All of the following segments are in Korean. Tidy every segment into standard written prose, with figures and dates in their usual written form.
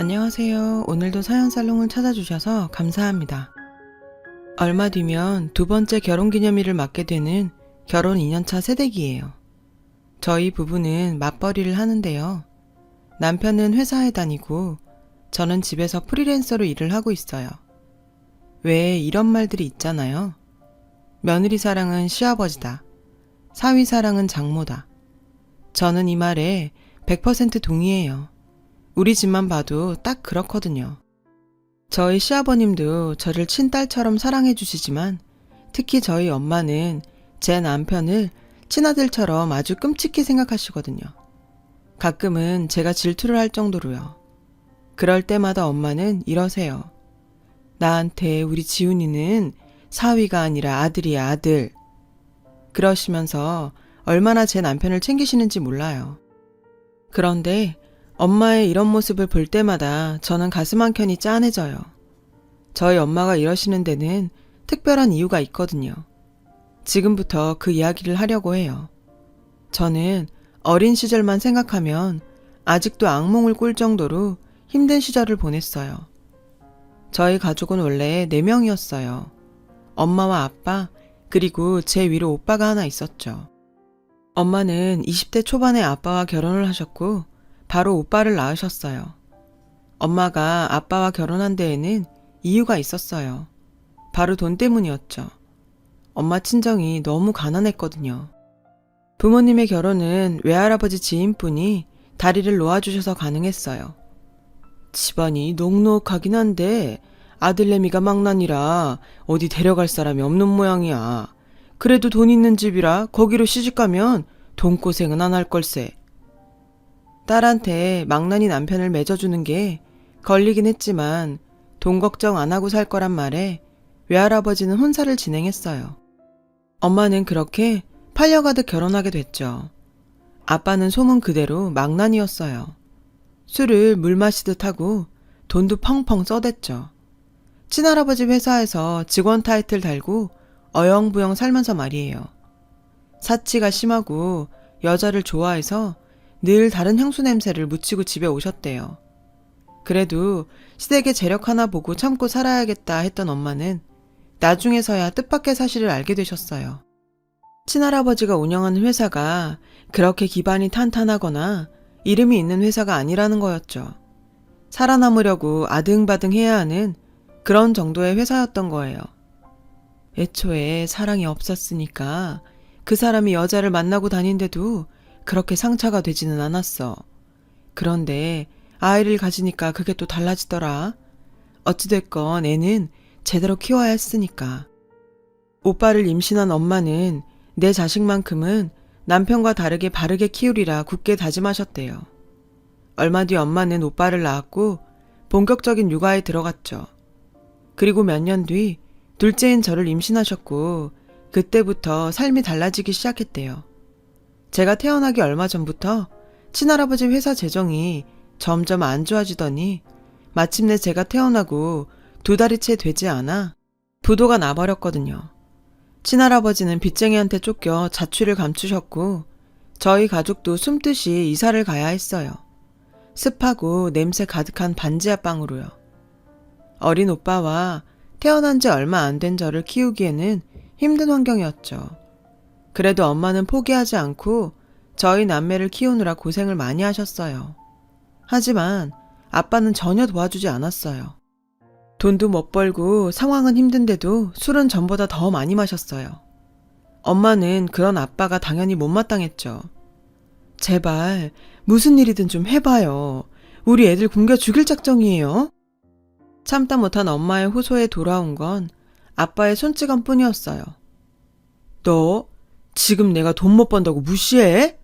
안녕하세요. 오늘도 사연살롱을 찾아주셔서 감사합니다. 얼마 뒤면 두 번째 결혼기념일을 맞게 되는 결혼 2년차 새댁이에요. 저희 부부는 맞벌이를 하는데요. 남편은 회사에 다니고 저는 집에서 프리랜서로 일을 하고 있어요. 왜 이런 말들이 있잖아요. 며느리 사랑은 시아버지다. 사위 사랑은 장모다. 저는 이 말에 100% 동의해요. 우리 집만 봐도 딱 그렇거든요. 저희 시아버님도 저를 친딸처럼 사랑해 주시지만 특히 저희 엄마는 제 남편을 친아들처럼 아주 끔찍히 생각하시거든요. 가끔은 제가 질투를 할 정도로요. 그럴 때마다 엄마는 이러세요. 나한테 우리 지훈이는 사위가 아니라 아들이야, 아들. 그러시면서 얼마나 제 남편을 챙기시는지 몰라요. 그런데 엄마의 이런 모습을 볼 때마다 저는 가슴 한켠이 짠해져요. 저희 엄마가 이러시는 데는 특별한 이유가 있거든요. 지금부터 그 이야기를 하려고 해요. 저는 어린 시절만 생각하면 아직도 악몽을 꿀 정도로 힘든 시절을 보냈어요. 저희 가족은 원래 4명이었어요. 엄마와 아빠, 그리고 제 위로 오빠가 하나 있었죠. 엄마는 20대 초반에 아빠와 결혼을 하셨고 바로 오빠를 낳으셨어요. 엄마가 아빠와 결혼한 데에는 이유가 있었어요. 바로 돈 때문이었죠. 엄마 친정이 너무 가난했거든요. 부모님의 결혼은 외할아버지 지인분이 다리를 놓아주셔서 가능했어요. 집안이 녹록하긴 한데 아들내미가 망나니라 어디 데려갈 사람이 없는 모양이야. 그래도 돈 있는 집이라 거기로 시집가면 돈 고생은 안 할 걸세. 딸한테 망나니 남편을 맺어주는 게 걸리긴 했지만 돈 걱정 안 하고 살 거란 말에 외할아버지는 혼사를 진행했어요. 엄마는 그렇게 팔려가듯 결혼하게 됐죠. 아빠는 소문 그대로 망나니였어요. 술을 물 마시듯 하고 돈도 펑펑 써댔죠. 친할아버지 회사에서 직원 타이틀 달고 어영부영 살면서 말이에요. 사치가 심하고 여자를 좋아해서 늘 다른 향수 냄새를 묻히고 집에 오셨대요. 그래도 시댁의 재력 하나 보고 참고 살아야겠다 했던 엄마는 나중에서야 뜻밖의 사실을 알게 되셨어요. 친할아버지가 운영하는 회사가 그렇게 기반이 탄탄하거나 이름이 있는 회사가 아니라는 거였죠. 살아남으려고 아등바등 해야 하는 그런 정도의 회사였던 거예요. 애초에 사랑이 없었으니까 그 사람이 여자를 만나고 다닌데도 그렇게 상처가 되지는 않았어. 그런데 아이를 가지니까 그게 또 달라지더라. 어찌됐건 애는 제대로 키워야 했으니까. 오빠를 임신한 엄마는 내 자식만큼은 남편과 다르게 바르게 키우리라 굳게 다짐하셨대요. 얼마 뒤 엄마는 오빠를 낳았고 본격적인 육아에 들어갔죠. 그리고 몇 년 뒤 둘째인 저를 임신하셨고 그때부터 삶이 달라지기 시작했대요. 제가 태어나기 얼마 전부터 친할아버지 회사 재정이 점점 안 좋아지더니 마침내 제가 태어나고 2달이 채 되지 않아 부도가 나버렸거든요. 친할아버지는 빚쟁이한테 쫓겨 자취를 감추셨고 저희 가족도 숨듯이 이사를 가야 했어요. 습하고 냄새 가득한 반지하방으로요. 어린 오빠와 태어난 지 얼마 안 된 저를 키우기에는 힘든 환경이었죠. 그래도 엄마는 포기하지 않고 저희 남매를 키우느라 고생을 많이 하셨어요. 하지만 아빠는 전혀 도와주지 않았어요. 돈도 못 벌고 상황은 힘든데도 술은 전보다 더 많이 마셨어요. 엄마는 그런 아빠가 당연히 못마땅했죠. 제발 무슨 일이든 좀 해봐요. 우리 애들 굶겨 죽일 작정이에요. 참다 못한 엄마의 호소에 돌아온 건 아빠의 손찌검 뿐이었어요. 너 지금 내가 돈 못 번다고 무시해?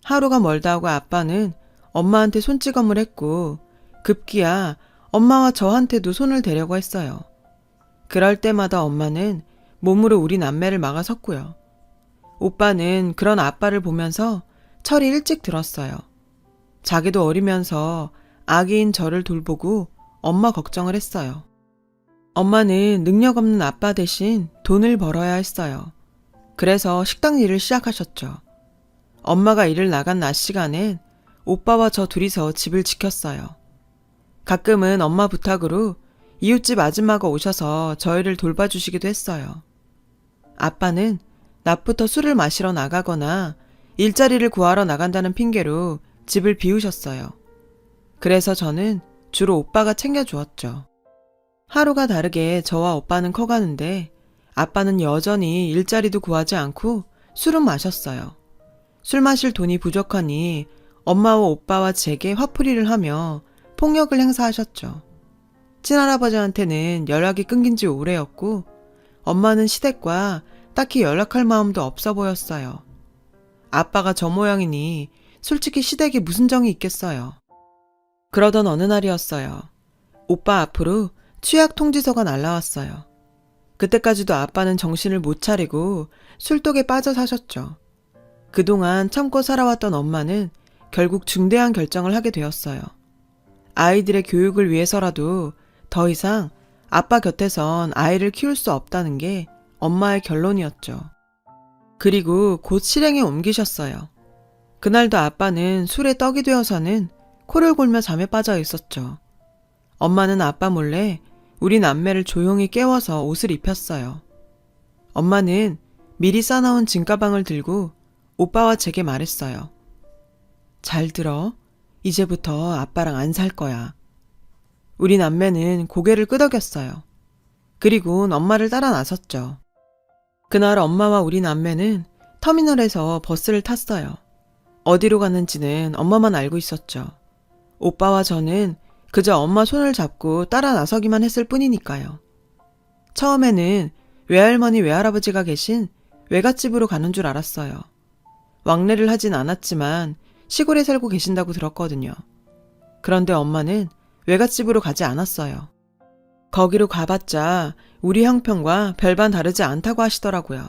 하루가 멀다 하고 아빠는 엄마한테 손찌검을 했고 급기야 엄마와 저한테도 손을 대려고 했어요. 그럴 때마다 엄마는 몸으로 우리 남매를 막아섰고요. 오빠는 그런 아빠를 보면서 철이 일찍 들었어요. 자기도 어리면서 아기인 저를 돌보고 엄마 걱정을 했어요. 엄마는 능력 없는 아빠 대신 돈을 벌어야 했어요. 그래서 식당 일을 시작하셨죠. 엄마가 일을 나간 낮 시간엔 오빠와 저 둘이서 집을 지켰어요. 가끔은 엄마 부탁으로 이웃집 아줌마가 오셔서 저희를 돌봐주시기도 했어요. 아빠는 낮부터 술을 마시러 나가거나 일자리를 구하러 나간다는 핑계로 집을 비우셨어요. 그래서 저는 주로 오빠가 챙겨주었죠. 하루가 다르게 저와 오빠는 커가는데 아빠는 여전히 일자리도 구하지 않고 술은 마셨어요. 술 마실 돈이 부족하니 엄마와 오빠와 제게 화풀이를 하며 폭력을 행사하셨죠. 친할아버지한테는 연락이 끊긴 지 오래였고 엄마는 시댁과 딱히 연락할 마음도 없어 보였어요. 아빠가 저 모양이니 솔직히 시댁에 무슨 정이 있겠어요. 그러던 어느 날이었어요. 오빠 앞으로 취약 통지서가 날라왔어요. 그때까지도 아빠는 정신을 못 차리고 술독에 빠져 사셨죠. 그동안 참고 살아왔던 엄마는 결국 중대한 결정을 하게 되었어요. 아이들의 교육을 위해서라도 더 이상 아빠 곁에선 아이를 키울 수 없다는 게 엄마의 결론이었죠. 그리고 곧 실행에 옮기셨어요. 그날도 아빠는 술에 떡이 되어서는 코를 골며 잠에 빠져 있었죠. 엄마는 아빠 몰래 우리 남매를 조용히 깨워서 옷을 입혔어요. 엄마는 미리 싸놓은 짐가방을 들고 오빠와 제게 말했어요. 잘 들어. 이제부터 아빠랑 안 살 거야. 우리 남매는 고개를 끄덕였어요. 그리고는 엄마를 따라 나섰죠. 그날 엄마와 우리 남매는 터미널에서 버스를 탔어요. 어디로 가는지는 엄마만 알고 있었죠. 오빠와 저는 그저 엄마 손을 잡고 따라 나서기만 했을 뿐이니까요. 처음에는 외할머니 외할아버지가 계신 외갓집으로 가는 줄 알았어요. 왕래를 하진 않았지만 시골에 살고 계신다고 들었거든요. 그런데 엄마는 외갓집으로 가지 않았어요. 거기로 가봤자 우리 형편과 별반 다르지 않다고 하시더라고요.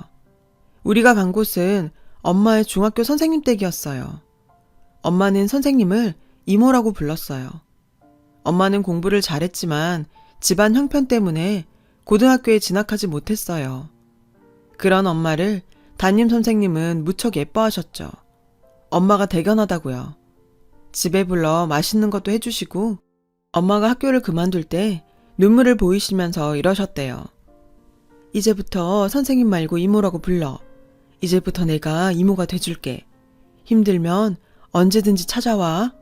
우리가 간 곳은 엄마의 중학교 선생님 댁이었어요. 엄마는 선생님을 이모라고 불렀어요. 엄마는 공부를 잘했지만 집안 형편 때문에 고등학교에 진학하지 못했어요. 그런 엄마를 담임 선생님은 무척 예뻐하셨죠. 엄마가 대견하다고요. 집에 불러 맛있는 것도 해주시고 엄마가 학교를 그만둘 때 눈물을 보이시면서 이러셨대요. 이제부터 선생님 말고 이모라고 불러. 이제부터 내가 이모가 돼줄게. 힘들면 언제든지 찾아와.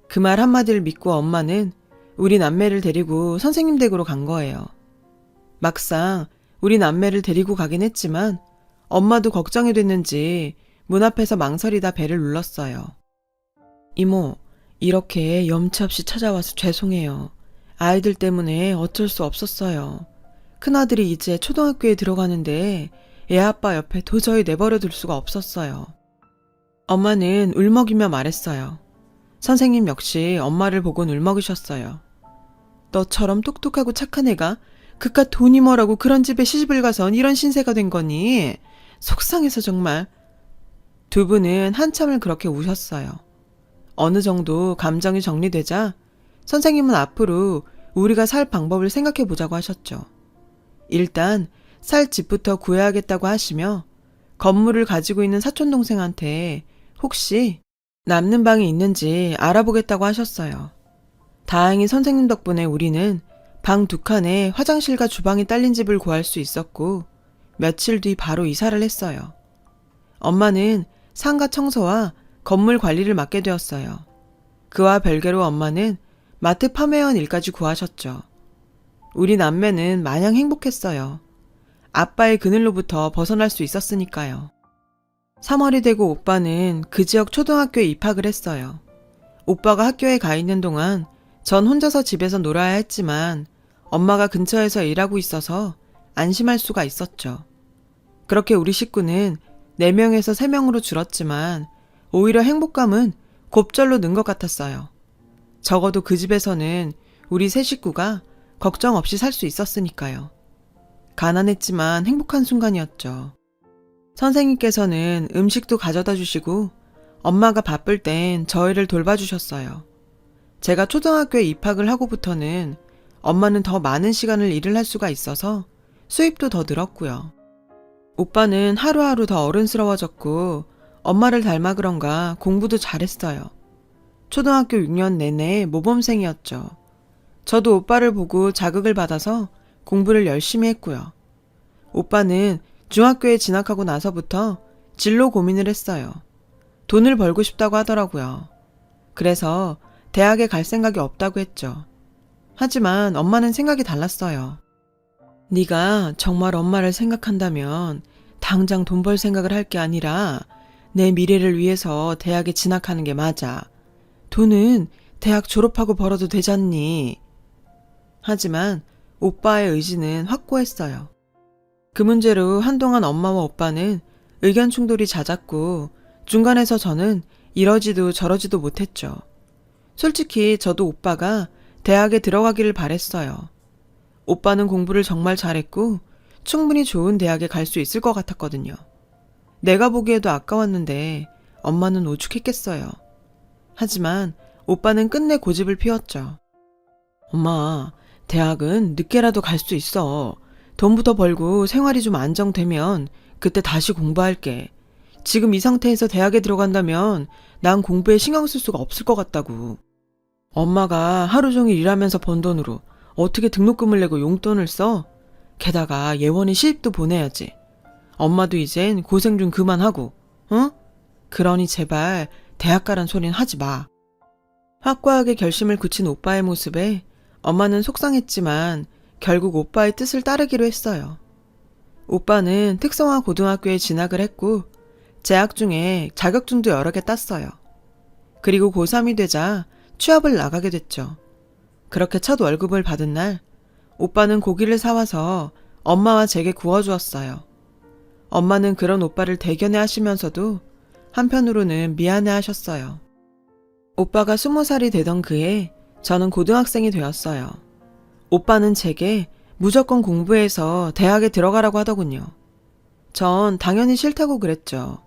그 말 한마디를 믿고 엄마는 우리 남매를 데리고 선생님 댁으로 간 거예요. 막상 우리 남매를 데리고 가긴 했지만 엄마도 걱정이 됐는지 문 앞에서 망설이다 배를 눌렀어요. 이모, 이렇게 염치 없이 찾아와서 죄송해요. 아이들 때문에 어쩔 수 없었어요. 큰아들이 이제 초등학교에 들어가는데 애아빠 옆에 도저히 내버려 둘 수가 없었어요. 엄마는 울먹이며 말했어요. 선생님 역시 엄마를 보곤 울먹이셨어요. 너처럼 똑똑하고 착한 애가 그깟 돈이 뭐라고 그런 집에 시집을 가선 이런 신세가 된 거니? 속상해서 정말. 두 분은 한참을 그렇게 우셨어요. 어느 정도 감정이 정리되자 선생님은 앞으로 우리가 살 방법을 생각해 보자고 하셨죠. 일단 살 집부터 구해야겠다고 하시며 건물을 가지고 있는 사촌동생한테 혹시 남는 방이 있는지 알아보겠다고 하셨어요. 다행히 선생님 덕분에 우리는 방 2칸에 화장실과 주방이 딸린 집을 구할 수 있었고 며칠 뒤 바로 이사를 했어요. 엄마는 상가 청소와 건물 관리를 맡게 되었어요. 그와 별개로 엄마는 마트 판매원 일까지 구하셨죠. 우리 남매는 마냥 행복했어요. 아빠의 그늘로부터 벗어날 수 있었으니까요. 3월이 되고 오빠는 그 지역 초등학교에 입학을 했어요. 오빠가 학교에 가 있는 동안 전 혼자서 집에서 놀아야 했지만 엄마가 근처에서 일하고 있어서 안심할 수가 있었죠. 그렇게 우리 식구는 4명에서 3명으로 줄었지만 오히려 행복감은 곱절로 는 것 같았어요. 적어도 그 집에서는 우리 3 식구가 걱정 없이 살 수 있었으니까요. 가난했지만 행복한 순간이었죠. 선생님께서는 음식도 가져다 주시고 엄마가 바쁠 땐 저희를 돌봐주셨어요. 제가 초등학교에 입학을 하고부터는 엄마는 더 많은 시간을 일을 할 수가 있어서 수입도 더 늘었고요. 오빠는 하루하루 더 어른스러워졌고 엄마를 닮아 그런가 공부도 잘했어요. 초등학교 6년 내내 모범생이었죠. 저도 오빠를 보고 자극을 받아서 공부를 열심히 했고요. 오빠는 중학교에 진학하고 나서부터 진로 고민을 했어요. 돈을 벌고 싶다고 하더라고요. 그래서 대학에 갈 생각이 없다고 했죠. 하지만 엄마는 생각이 달랐어요. 네가 정말 엄마를 생각한다면 당장 돈 벌 생각을 할 게 아니라 내 미래를 위해서 대학에 진학하는 게 맞아. 돈은 대학 졸업하고 벌어도 되잖니. 하지만 오빠의 의지는 확고했어요. 그 문제로 한동안 엄마와 오빠는 의견 충돌이 잦았고 중간에서 저는 이러지도 저러지도 못했죠. 솔직히 저도 오빠가 대학에 들어가기를 바랬어요. 오빠는 공부를 정말 잘했고 충분히 좋은 대학에 갈 수 있을 것 같았거든요. 내가 보기에도 아까웠는데 엄마는 오죽했겠어요. 하지만 오빠는 끝내 고집을 피웠죠. 엄마, 대학은 늦게라도 갈 수 있어. 돈부터 벌고 생활이 좀 안정되면 그때 다시 공부할게. 지금 이 상태에서 대학에 들어간다면 난 공부에 신경 쓸 수가 없을 것 같다고. 엄마가 하루 종일 일하면서 번 돈으로 어떻게 등록금을 내고 용돈을 써? 게다가 예원이 시집도 보내야지. 엄마도 이젠 고생 좀 그만하고, 응? 그러니 제발 대학 가란 소린 하지 마. 확고하게 결심을 굳힌 오빠의 모습에 엄마는 속상했지만 결국 오빠의 뜻을 따르기로 했어요. 오빠는 특성화 고등학교에 진학을 했고 재학 중에 자격증도 여러 개 땄어요. 그리고 고3이 되자 취업을 나가게 됐죠. 그렇게 첫 월급을 받은 날 오빠는 고기를 사와서 엄마와 제게 구워주었어요. 엄마는 그런 오빠를 대견해 하시면서도 한편으로는 미안해 하셨어요. 오빠가 20살이 되던 그해 저는 고등학생이 되었어요. 오빠는 제게 무조건 공부해서 대학에 들어가라고 하더군요. 전 당연히 싫다고 그랬죠.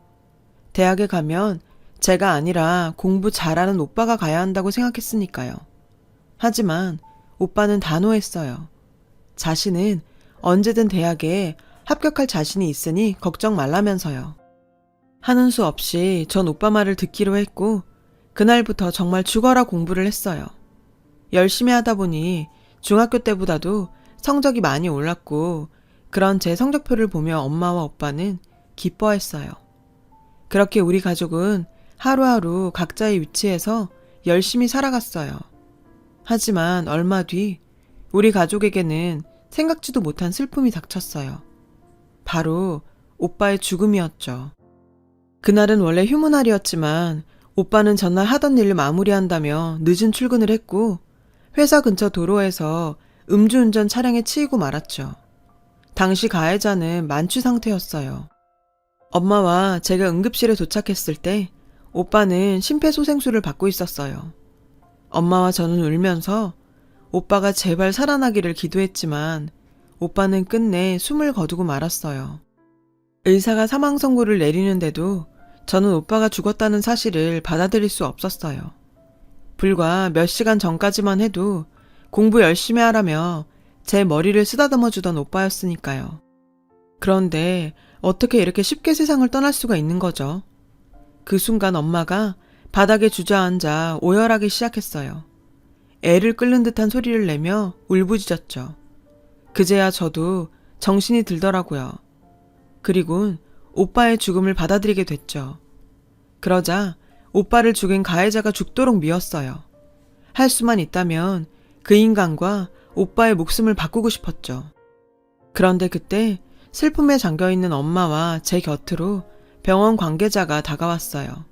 대학에 가면 제가 아니라 공부 잘하는 오빠가 가야 한다고 생각했으니까요. 하지만 오빠는 단호했어요. 자신은 언제든 대학에 합격할 자신이 있으니 걱정 말라면서요. 하는 수 없이 전 오빠 말을 듣기로 했고 그날부터 정말 죽어라 공부를 했어요. 열심히 하다 보니 중학교 때보다도 성적이 많이 올랐고 그런 제 성적표를 보며 엄마와 오빠는 기뻐했어요. 그렇게 우리 가족은 하루하루 각자의 위치에서 열심히 살아갔어요. 하지만 얼마 뒤 우리 가족에게는 생각지도 못한 슬픔이 닥쳤어요. 바로 오빠의 죽음이었죠. 그날은 원래 휴무날이었지만 오빠는 전날 하던 일을 마무리한다며 늦은 출근을 했고 회사 근처 도로에서 음주운전 차량에 치이고 말았죠. 당시 가해자는 만취 상태였어요. 엄마와 제가 응급실에 도착했을 때 오빠는 심폐소생술을 받고 있었어요. 엄마와 저는 울면서 오빠가 제발 살아나기를 기도했지만 오빠는 끝내 숨을 거두고 말았어요. 의사가 사망 선고를 내리는데도 저는 오빠가 죽었다는 사실을 받아들일 수 없었어요. 불과 몇 시간 전까지만 해도 공부 열심히 하라며 제 머리를 쓰다듬어 주던 오빠였으니까요. 그런데 어떻게 이렇게 쉽게 세상을 떠날 수가 있는 거죠? 그 순간 엄마가 바닥에 주저앉아 오열하기 시작했어요. 애를 끓는 듯한 소리를 내며 울부짖었죠. 그제야 저도 정신이 들더라고요. 그리곤 오빠의 죽음을 받아들이게 됐죠. 그러자 오빠를 죽인 가해자가 죽도록 미웠어요. 할 수만 있다면 그 인간과 오빠의 목숨을 바꾸고 싶었죠. 그런데 그때 슬픔에 잠겨있는 엄마와 제 곁으로 병원 관계자가 다가왔어요.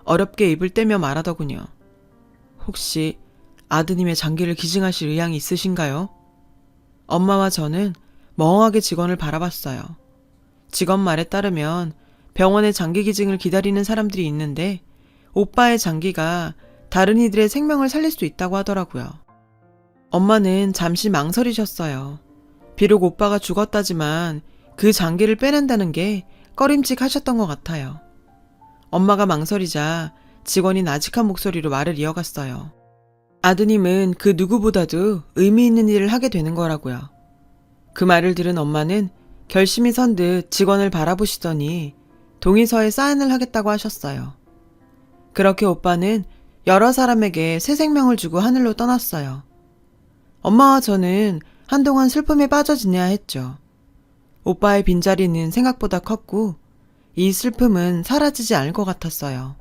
어렵게 입을 떼며 말하더군요. 혹시 아드님의 장기를 기증하실 의향이 있으신가요? 엄마와 저는 멍하게 직원을 바라봤어요. 직원 말에 따르면 병원에 장기 기증을 기다리는 사람들이 있는데 오빠의 장기가 다른 이들의 생명을 살릴 수 있다고 하더라고요. 엄마는 잠시 망설이셨어요. 비록 오빠가 죽었다지만 그 장기를 빼낸다는 게 꺼림칙하셨던 것 같아요. 엄마가 망설이자 직원이 나직한 목소리로 말을 이어갔어요. 아드님은 그 누구보다도 의미 있는 일을 하게 되는 거라고요. 그 말을 들은 엄마는 결심이 선 듯 직원을 바라보시더니 동의서에 사인을 하겠다고 하셨어요. 그렇게 오빠는 여러 사람에게 새 생명을 주고 하늘로 떠났어요. 엄마와 저는 한동안 슬픔에 빠져 지내야 했죠. 오빠의 빈자리는 생각보다 컸고 이 슬픔은 사라지지 않을 것 같았어요.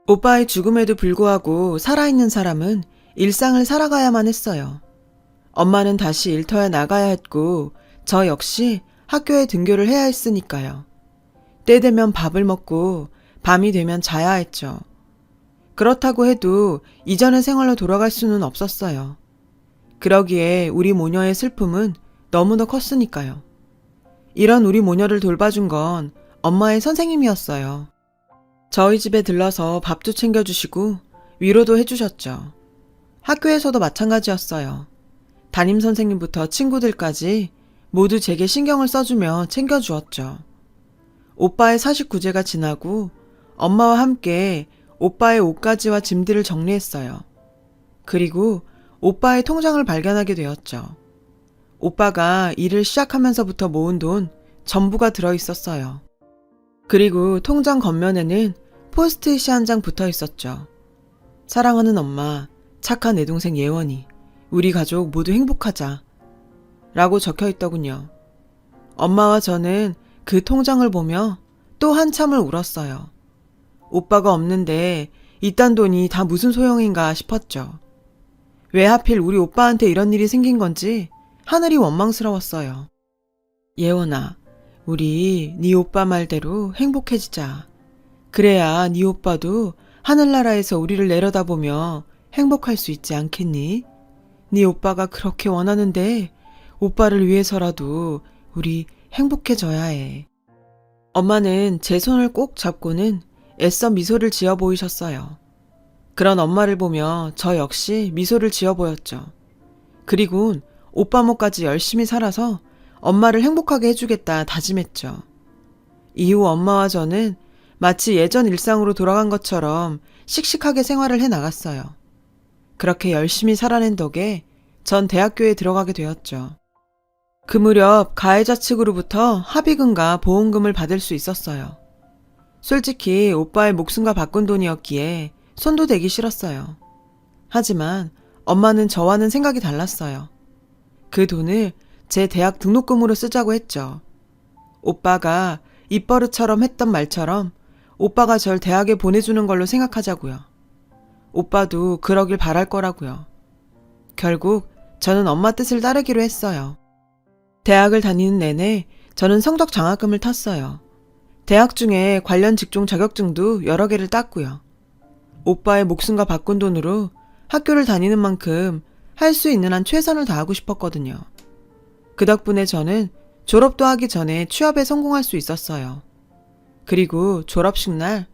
오빠의 죽음에도 불구하고 살아있는 사람은 일상을 살아가야만 했어요. 엄마는 다시 일터에 나가야 했고 저 역시 학교에 등교를 해야 했으니까요. 때 되면 밥을 먹고 밤이 되면 자야 했죠. 그렇다고 해도 이전의 생활로 돌아갈 수는 없었어요. 그러기에 우리 모녀의 슬픔은 너무나 컸으니까요. 이런 우리 모녀를 돌봐준 건 엄마의 선생님이었어요. 저희 집에 들러서 밥도 챙겨주시고 위로도 해주셨죠. 학교에서도 마찬가지였어요. 담임 선생님부터 친구들까지 모두 제게 신경을 써주며 챙겨주었죠. 오빠의 49제가 지나고 엄마와 함께 오빠의 옷가지와 짐들을 정리했어요. 그리고 오빠의 통장을 발견하게 되었죠. 오빠가 일을 시작하면서부터 모은 돈 전부가 들어있었어요. 그리고 통장 겉면에는 포스트잇이 한 장 붙어 있었죠. 사랑하는 엄마, 착한 내 동생 예원이, 우리 가족 모두 행복하자 라고 적혀 있더군요. 엄마와 저는 그 통장을 보며 또 한참을 울었어요. 오빠가 없는데 이딴 돈이 다 무슨 소용인가 싶었죠. 왜 하필 우리 오빠한테 이런 일이 생긴 건지 하늘이 원망스러웠어요. 예원아, 우리 네 오빠 말대로 행복해지자. 그래야 네 오빠도 하늘나라에서 우리를 내려다보며 행복할 수 있지 않겠니? 네 오빠가 그렇게 원하는데 오빠를 위해서라도 우리 행복해져야 해. 엄마는 제 손을 꼭 잡고는 애써 미소를 지어 보이셨어요. 그런 엄마를 보며 저 역시 미소를 지어 보였죠. 그리곤 오빠 몫까지 열심히 살아서 엄마를 행복하게 해주겠다 다짐했죠. 이후 엄마와 저는 마치 예전 일상으로 돌아간 것처럼 씩씩하게 생활을 해 나갔어요. 그렇게 열심히 살아낸 덕에 전 대학교에 들어가게 되었죠. 그 무렵 가해자 측으로부터 합의금과 보험금을 받을 수 있었어요. 솔직히 오빠의 목숨과 바꾼 돈이었기에 손도 대기 싫었어요. 하지만 엄마는 저와는 생각이 달랐어요. 그 돈을 제 대학 등록금으로 쓰자고 했죠. 오빠가 입버릇처럼 했던 말처럼 오빠가 절 대학에 보내주는 걸로 생각하자고요. 오빠도 그러길 바랄 거라고요. 결국 저는 엄마 뜻을 따르기로 했어요. 대학을 다니는 내내 저는 성적 장학금을 탔어요. 대학 중에 관련 직종 자격증도 여러 개를 땄고요. 오빠의 목숨과 바꾼 돈으로 학교를 다니는 만큼 할 수 있는 한 최선을 다하고 싶었거든요. 그 덕분에 저는 졸업도 하기 전에 취업에 성공할 수 있었어요. 그리고 졸업식 날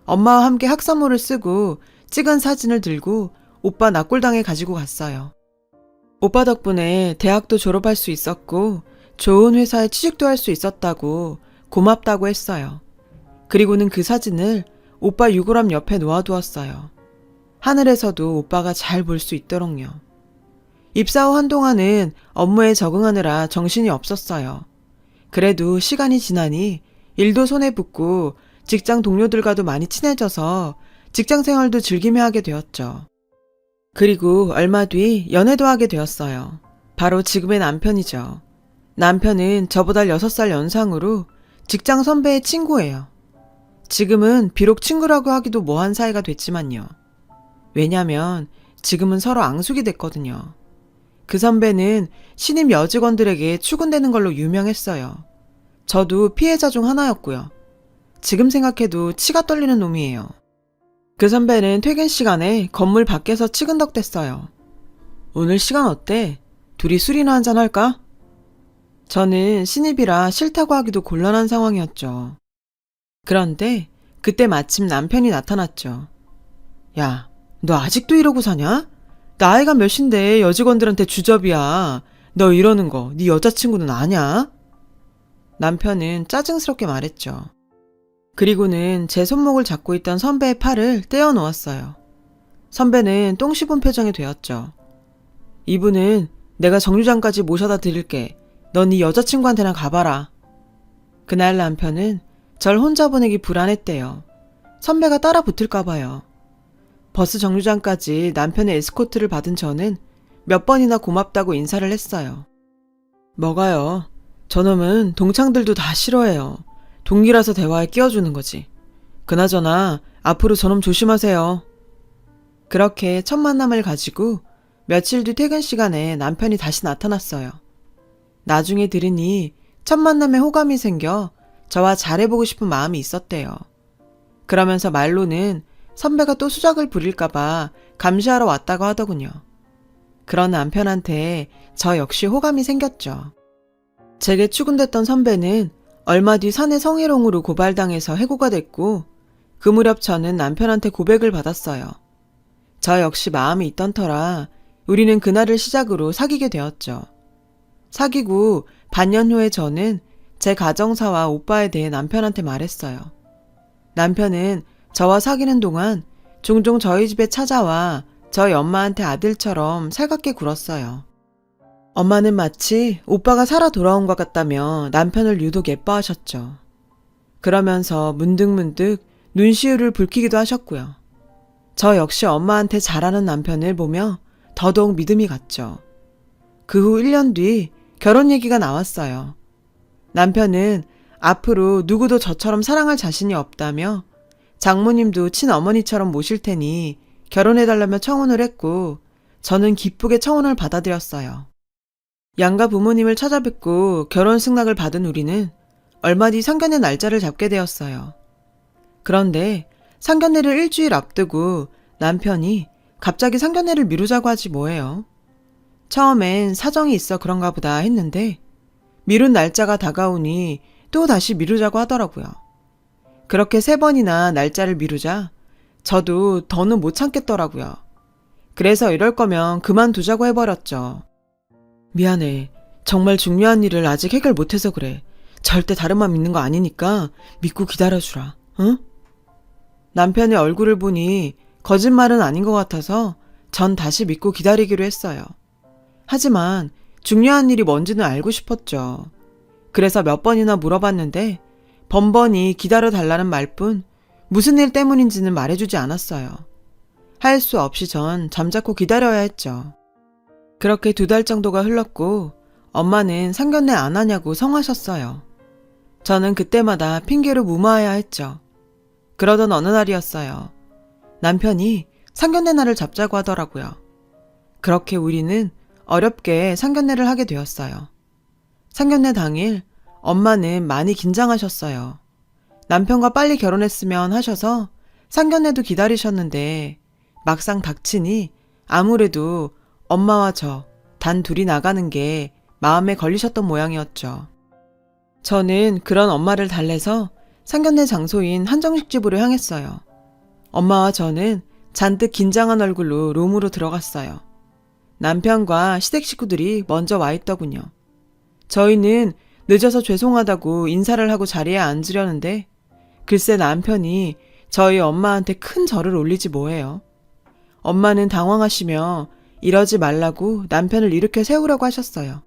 엄마와 함께 학사모를 쓰고 찍은 사진을 들고 오빠 납골당에 가지고 갔어요. 오빠 덕분에 대학도 졸업할 수 있었고 좋은 회사에 취직도 할 수 있었다고 고맙다고 했어요. 그리고는 그 사진을 오빠 유골함 옆에 놓아두었어요. 하늘에서도 오빠가 잘 볼 수 있도록요. 입사 후 한동안은 업무에 적응하느라 정신이 없었어요. 그래도 시간이 지나니 일도 손에 붙고 직장 동료들과도 많이 친해져서 직장 생활도 즐기며 하게 되었죠. 그리고 얼마 뒤 연애도 하게 되었어요. 바로 지금의 남편이죠. 남편은 저보다 6살 연상으로 직장 선배의 친구예요. 지금은 비록 친구라고 하기도 뭐한 사이가 됐지만요. 왜냐면 지금은 서로 앙숙이 됐거든요. 그 선배는 신입 여직원들에게 추근되는 걸로 유명했어요. 저도 피해자 중 하나였고요. 지금 생각해도 치가 떨리는 놈이에요. 그 선배는 퇴근 시간에 건물 밖에서 치근덕댔어요. 오늘 시간 어때? 둘이 술이나 한잔 할까? 저는 신입이라 싫다고 하기도 곤란한 상황이었죠. 그런데 그때 마침 남편이 나타났죠. 야, 너 아직도 이러고 사냐? 나이가 몇인데 여직원들한테 주접이야. 너 이러는 거 네 여자친구는 아냐? 남편은 짜증스럽게 말했죠. 그리고는 제 손목을 잡고 있던 선배의 팔을 떼어 놓았어요. 선배는 똥 씹은 표정이 되었죠. 이분은 내가 정류장까지 모셔다 드릴게. 넌 네 여자친구한테나 가봐라. 그날 남편은 절 혼자 보내기 불안했대요. 선배가 따라 붙을까 봐요. 버스 정류장까지 남편의 에스코트를 받은 저는 몇 번이나 고맙다고 인사를 했어요. 뭐가요? 저놈은 동창들도 다 싫어해요. 동기라서 대화에 끼워주는 거지. 그나저나 앞으로 저놈 조심하세요. 그렇게 첫 만남을 가지고 며칠 뒤 퇴근 시간에 남편이 다시 나타났어요. 나중에 들으니 첫 만남에 호감이 생겨 저와 잘해보고 싶은 마음이 있었대요. 그러면서 말로는 선배가 또 수작을 부릴까봐 감시하러 왔다고 하더군요. 그런 남편한테 저 역시 호감이 생겼죠. 제게 추근댔던 선배는 얼마 뒤 사내 성희롱으로 고발당해서 해고가 됐고 그 무렵 저는 남편한테 고백을 받았어요. 저 역시 마음이 있던 터라 우리는 그날을 시작으로 사귀게 되었죠. 사귀고 반년 후에 저는 제 가정사와 오빠에 대해 남편한테 말했어요. 남편은 저와 사귀는 동안 종종 저희 집에 찾아와 저희 엄마한테 아들처럼 살갑게 굴었어요. 엄마는 마치 오빠가 살아 돌아온 것 같다며 남편을 유독 예뻐하셨죠. 그러면서 문득문득 눈시울을 붉히기도 하셨고요. 저 역시 엄마한테 잘하는 남편을 보며 더더욱 믿음이 갔죠. 그 후 1년 뒤 결혼 얘기가 나왔어요. 남편은 앞으로 누구도 저처럼 사랑할 자신이 없다며 장모님도 친어머니처럼 모실 테니 결혼해달라며 청혼을 했고 저는 기쁘게 청혼을 받아들였어요. 양가 부모님을 찾아뵙고 결혼 승낙을 받은 우리는 얼마 뒤 상견례 날짜를 잡게 되었어요. 그런데 상견례를 일주일 앞두고 남편이 갑자기 상견례를 미루자고 하지 뭐예요. 처음엔 사정이 있어 그런가 보다 했는데 미룬 날짜가 다가오니 또 다시 미루자고 하더라고요. 그렇게 3번이나 날짜를 미루자 저도 더는 못 참겠더라고요. 그래서 이럴 거면 그만두자고 해버렸죠. 미안해. 정말 중요한 일을 아직 해결 못해서 그래. 절대 다른 맘 있는 거 아니니까 믿고 기다려주라. 응? 남편의 얼굴을 보니 거짓말은 아닌 것 같아서 전 다시 믿고 기다리기로 했어요. 하지만 중요한 일이 뭔지는 알고 싶었죠. 그래서 몇 번이나 물어봤는데 번번이 기다려달라는 말뿐 무슨 일 때문인지는 말해주지 않았어요. 할 수 없이 전 잠자코 기다려야 했죠. 그렇게 2달 정도가 흘렀고 엄마는 상견례 안 하냐고 성하셨어요. 저는 그때마다 핑계로 무마해야 했죠. 그러던 어느 날이었어요. 남편이 상견례 날을 잡자고 하더라고요. 그렇게 우리는 어렵게 상견례를 하게 되었어요. 상견례 당일 엄마는 많이 긴장하셨어요. 남편과 빨리 결혼했으면 하셔서 상견례도 기다리셨는데 막상 닥치니 아무래도 엄마와 저 단 둘이 나가는 게 마음에 걸리셨던 모양이었죠. 저는 그런 엄마를 달래서 상견례 장소인 한정식집으로 향했어요. 엄마와 저는 잔뜩 긴장한 얼굴로 룸으로 들어갔어요. 남편과 시댁 식구들이 먼저 와 있더군요. 저희는 늦어서 죄송하다고 인사를 하고 자리에 앉으려는데 글쎄 남편이 저희 엄마한테 큰 절을 올리지 뭐예요. 엄마는 당황하시며 이러지 말라고 남편을 일으켜 세우라고 하셨어요.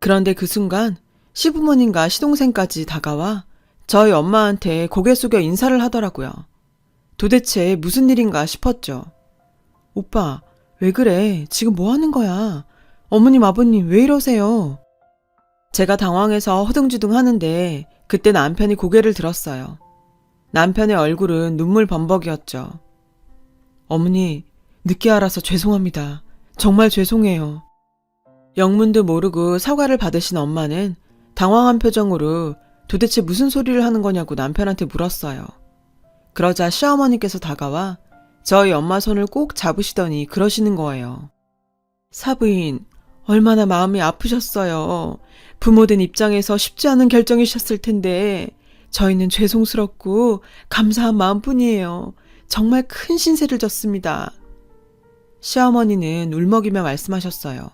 그런데 그 순간 시부모님과 시동생까지 다가와 저희 엄마한테 고개 숙여 인사를 하더라고요. 도대체 무슨 일인가 싶었죠. 오빠, 왜 그래? 지금 뭐 하는 거야? 어머님, 아버님, 왜 이러세요? 제가 당황해서 허둥지둥 하는데 그때 남편이 고개를 들었어요. 남편의 얼굴은 눈물 범벅이었죠. 어머니, 늦게 알아서 죄송합니다. 정말 죄송해요. 영문도 모르고 사과를 받으신 엄마는 당황한 표정으로 도대체 무슨 소리를 하는 거냐고 남편한테 물었어요. 그러자 시어머니께서 다가와 저희 엄마 손을 꼭 잡으시더니 그러시는 거예요. 사부인, 얼마나 마음이 아프셨어요. 부모된 입장에서 쉽지 않은 결정이셨을 텐데 저희는 죄송스럽고 감사한 마음뿐이에요. 정말 큰 신세를 졌습니다. 시어머니는 울먹이며 말씀하셨어요.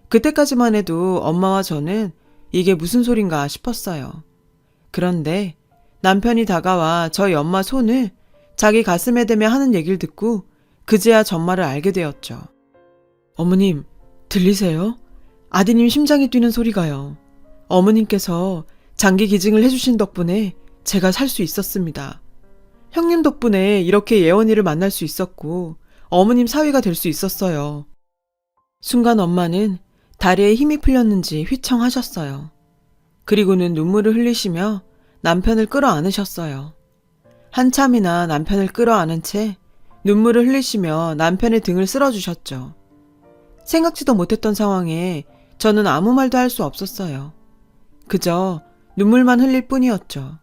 그때까지만 해도 엄마와 저는 이게 무슨 소린가 싶었어요. 그런데 남편이 다가와 저희 엄마 손을 자기 가슴에 대며 하는 얘기를 듣고 그제야 전말을 알게 되었죠. 어머님, 들리세요? 아드님 심장이 뛰는 소리가요. 어머님께서 장기 기증을 해주신 덕분에 제가 살 수 있었습니다. 형님 덕분에 이렇게 예원이를 만날 수 있었고 어머님 사위가 될 수 있었어요. 순간 엄마는 다리에 힘이 풀렸는지 휘청하셨어요. 그리고는 눈물을 흘리시며 남편을 끌어안으셨어요. 한참이나 남편을 끌어안은 채 눈물을 흘리시며 남편의 등을 쓸어주셨죠. 생각지도 못했던 상황에 저는 아무 말도 할 수 없었어요. 그저 눈물만 흘릴 뿐이었죠.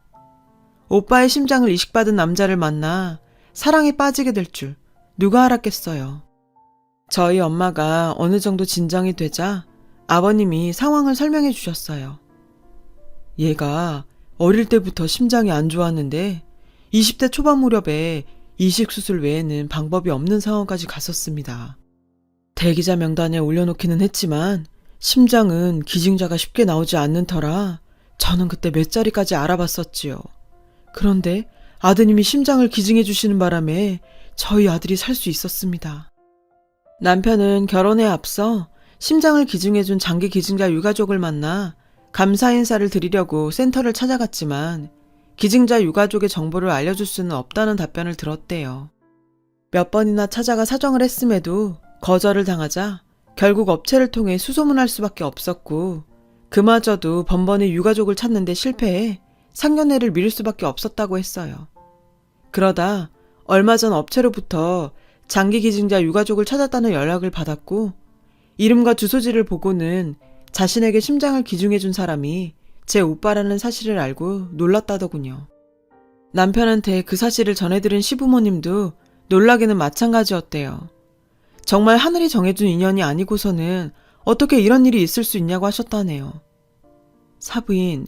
오빠의 심장을 이식받은 남자를 만나 사랑에 빠지게 될 줄 누가 알았겠어요. 저희 엄마가 어느 정도 진정이 되자 아버님이 상황을 설명해 주셨어요. 얘가 어릴 때부터 심장이 안 좋았는데 20대 초반 무렵에 이식수술 외에는 방법이 없는 상황까지 갔었습니다. 대기자 명단에 올려놓기는 했지만 심장은 기증자가 쉽게 나오지 않는 터라 저는 그때 몇 자리까지 알아봤었지요. 그런데 아드님이 심장을 기증해 주시는 바람에 저희 아들이 살 수 있었습니다. 남편은 결혼에 앞서 심장을 기증해준 장기 기증자 유가족을 만나 감사 인사를 드리려고 센터를 찾아갔지만 기증자 유가족의 정보를 알려줄 수는 없다는 답변을 들었대요. 몇 번이나 찾아가 사정을 했음에도 거절을 당하자 결국 업체를 통해 수소문할 수밖에 없었고 그마저도 번번이 유가족을 찾는데 실패해 상견례를 미룰 수밖에 없었다고 했어요. 그러다 얼마 전 업체로부터 장기 기증자 유가족을 찾았다는 연락을 받았고 이름과 주소지를 보고는 자신에게 심장을 기증해준 사람이 제 오빠라는 사실을 알고 놀랐다더군요. 남편한테 그 사실을 전해들은 시부모님도 놀라기는 마찬가지였대요. 정말 하늘이 정해준 인연이 아니고서는 어떻게 이런 일이 있을 수 있냐고 하셨다네요. 사부인,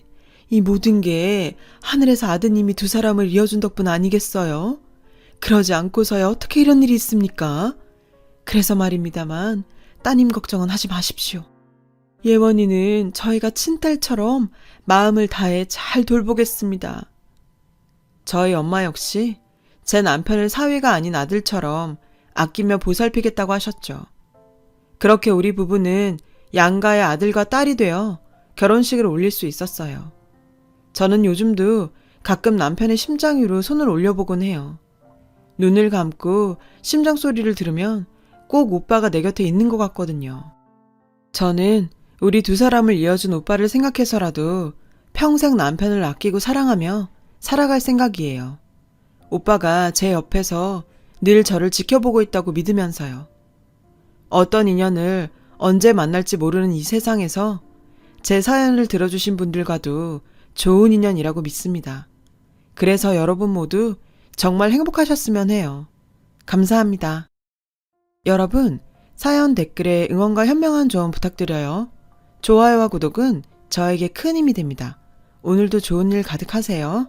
이 모든 게 하늘에서 아드님이 두 사람을 이어준 덕분 아니겠어요? 그러지 않고서야 어떻게 이런 일이 있습니까? 그래서 말입니다만 따님 걱정은 하지 마십시오. 예원이는 저희가 친딸처럼 마음을 다해 잘 돌보겠습니다. 저희 엄마 역시 제 남편을 사위가 아닌 아들처럼 아끼며 보살피겠다고 하셨죠. 그렇게 우리 부부는 양가의 아들과 딸이 되어 결혼식을 올릴 수 있었어요. 저는 요즘도 가끔 남편의 심장 위로 손을 올려보곤 해요. 눈을 감고 심장 소리를 들으면 꼭 오빠가 내 곁에 있는 것 같거든요. 저는 우리 두 사람을 이어준 오빠를 생각해서라도 평생 남편을 아끼고 사랑하며 살아갈 생각이에요. 오빠가 제 옆에서 늘 저를 지켜보고 있다고 믿으면서요. 어떤 인연을 언제 만날지 모르는 이 세상에서 제 사연을 들어주신 분들과도 좋은 인연이라고 믿습니다. 그래서 여러분 모두 정말 행복하셨으면 해요. 감사합니다. 여러분, 사연 댓글에 응원과 현명한 조언 부탁드려요. 좋아요와 구독은 저에게 큰 힘이 됩니다. 오늘도 좋은 일 가득하세요.